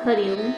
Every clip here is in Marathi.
हरि ओम।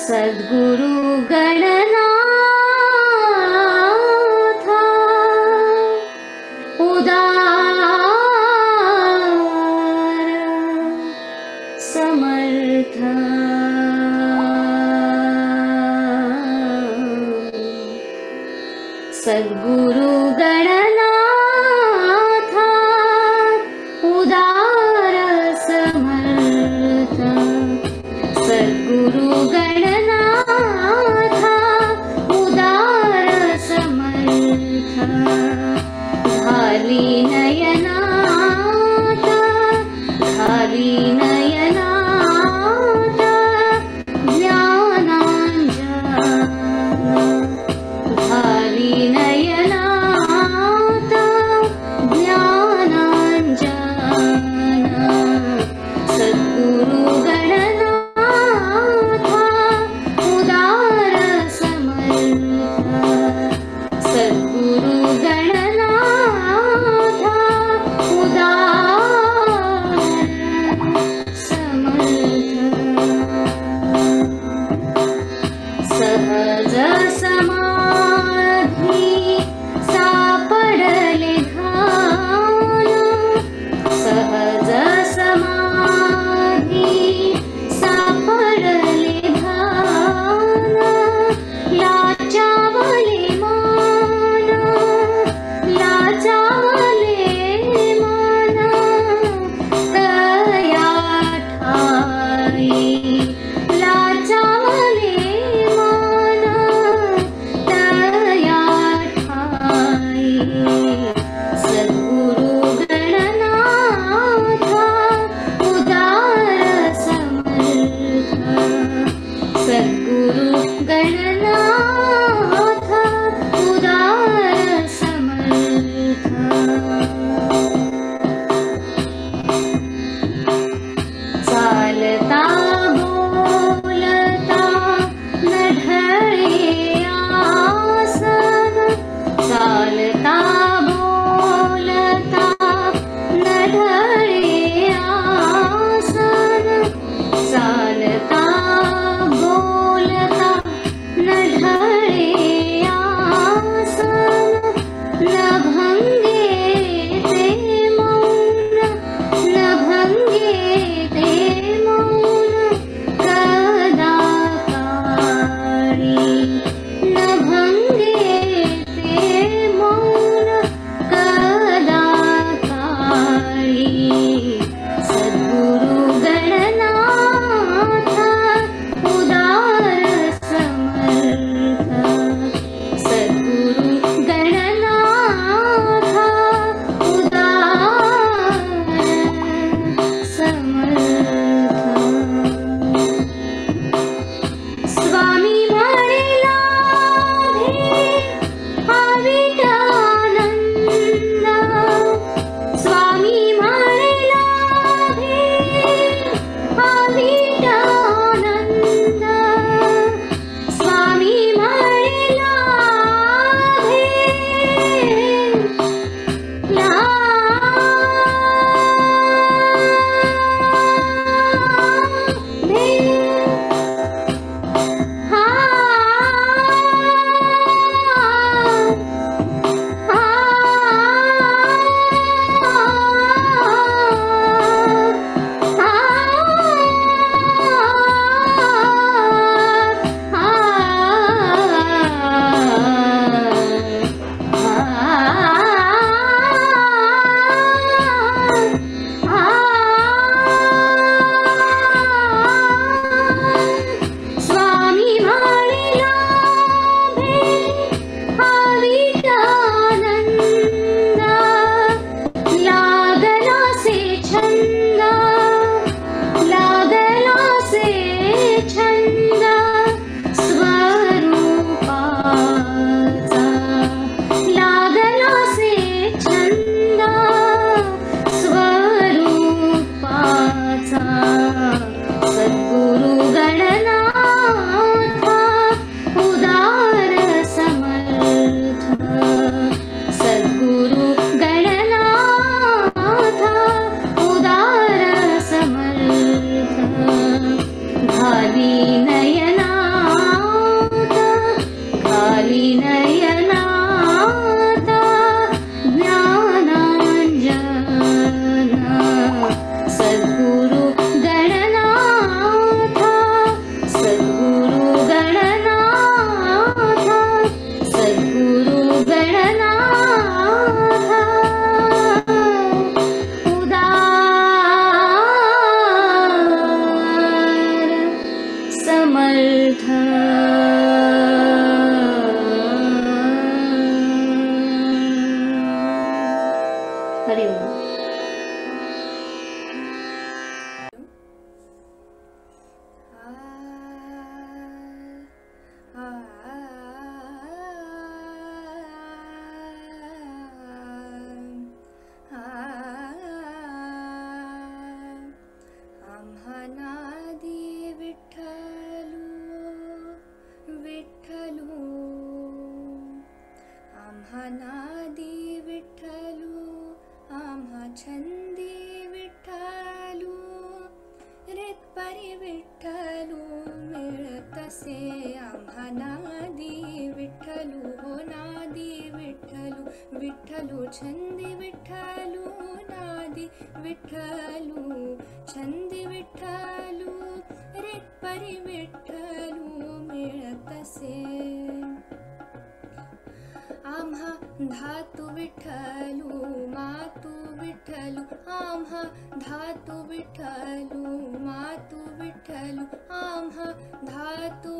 सद्गुरु गणनाथ उदार समर्थ सद्गुरु गणनाथ उदार समर्थ सद्गुरु गणनाथ उदार समर्थ धारी नयनाथ धारी नयनाथ ज्ञानांजन धारी नयनाथ ज्ञानांजन सद्गुरु गणनाथ उदार समर्थ सद्गुरु गणनाथ उदार समर्थ सहज समाधी सापडले ध्यान सहज समाधी सापडले ध्यान लाचावले मान लाचावले मान तया ठाई लाचावले मान तया ठाई वालीनयनाता ज्ञानांजना सद्गुरु गणनाथा सद्गुरु गणनाथा सद्गुरु गणनाथा उदार समर्थ हरि ओम। आम्हानादी विठ्ठलू विठ्ठलू आम्हानादी विठ्ठलू आम्हा छंदी विठ्ठलू रेतपरी विठ्ठलू मिळतसे आम्हानादी विठ्ठलू हो नादी विठ्ठलू विठ्ठलू छंदी विठ्ठलू नादी विठ्ठलू छंदी विठ्ठलू रेतपरी विठ्ठलू मिळतसे आम्हा धातू विठ्ठलू मातू विठ्ठलू आम्हा धातू विठ्ठलू मातू विठ्ठलू आम्हा धातू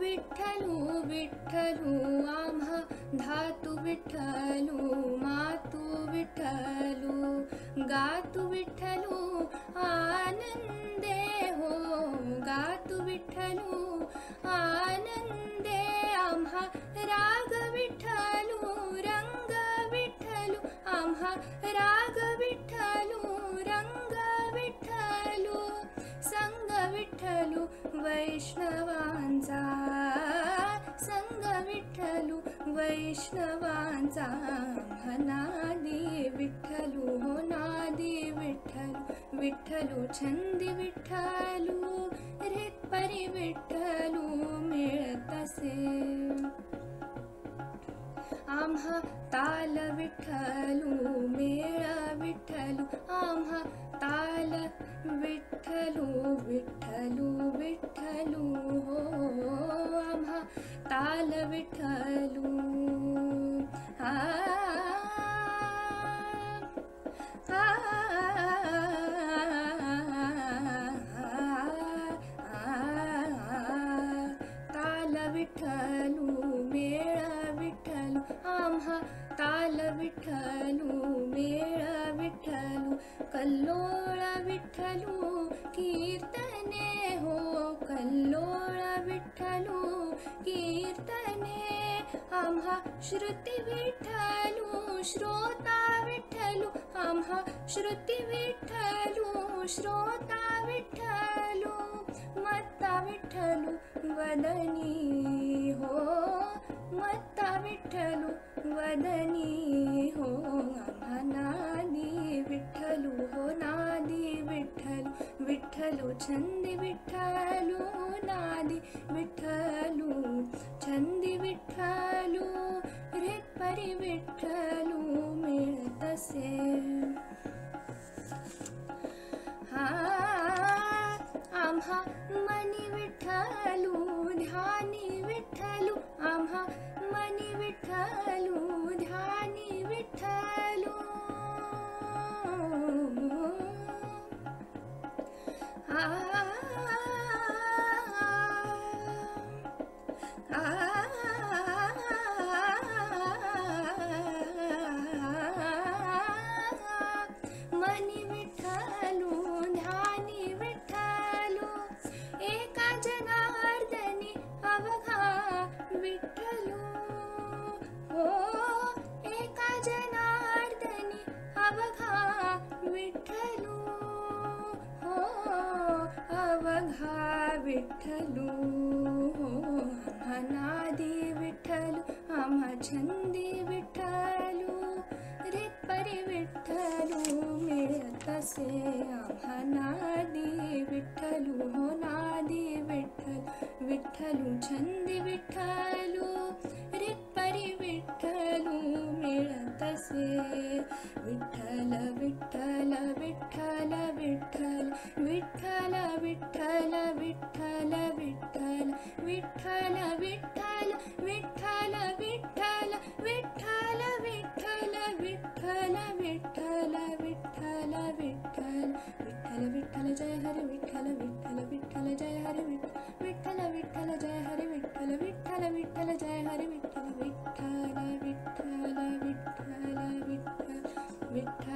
विठ्ठलू विठ्ठलू आम्हा धातू विठ्ठलू मातू विठ्ठलू गातू विठ्ठलू आनंदे हो गातू विठ्ठलू आनंदे आम्हा राग विठ्ठलू रंग विठ्ठलू आम्हा राग विठ्ठलू रंग विठ्ठलू संग विठ्ठलू वैष्णवांचा संग विठ्ठलू वैष्णवांचा नादी विठ्ठलू हो नादी विठ्ठलू विठ्ठलू छंदी विठ्ठलू रेतपरी विठ्ठलू मिळतसे आम्हा ताल विठ्ठलू मेळ विठ्ठलू आम्हा ताल विठ्ठलू विठ्ठलू विठ्ठलू हो आम्हा ताल विठ्ठलू ताल विठ्ठलू मेळ विठ्ठलू आम्हा ताल विठ्ठलू मेळ विठ्ठलू कल्लोळ विठ्ठलू कीर्तने हो कल्लोळ विठ्ठलू कीर्तने आम्हा श्रुती विठ्ठलू श्रोता विठ्ठलू आम्हा श्रुती विठ्ठलू श्रोता विठ्ठलू मत्ता विठ्ठलू वदनी हो मत्ता विठ्ठलू वदनी हो आम्हा नादी विठ्ठलू हो नादी विठ्ठलू विठ्ठलू छंदी विठ्ठलू नादी विठ्ठलू छंदी विठ्ठलू रेतपरी विठ्ठलू मिळतसे आम्हा मनी विठ्ठलू ध्यानी विठ्ठलू आम्हा मनी विठ्ठलू ध्यानी विठ्ठलू मनी विठ्ठलू ध्यानी विठ्ठलू एका जनार्दनी अवघा विठ्ठलू हो एका जनार्दनी अवघा विठ्ठलू हो अवघा विठ्ठलू हो आम्हा नादी विठ्ठलू आम्हा छंदी विठ्ठलू रेतपरी विठ्ठलू मिळतसे आम्हा नादी विठ्ठलू हो नादी विठ्ठल विठ्ठलू छंदी विठ्ठलू जय हरी विठ्ठल विठ्ठल विठ्ठल विठ्ठल विठ्ठल विठ्ठल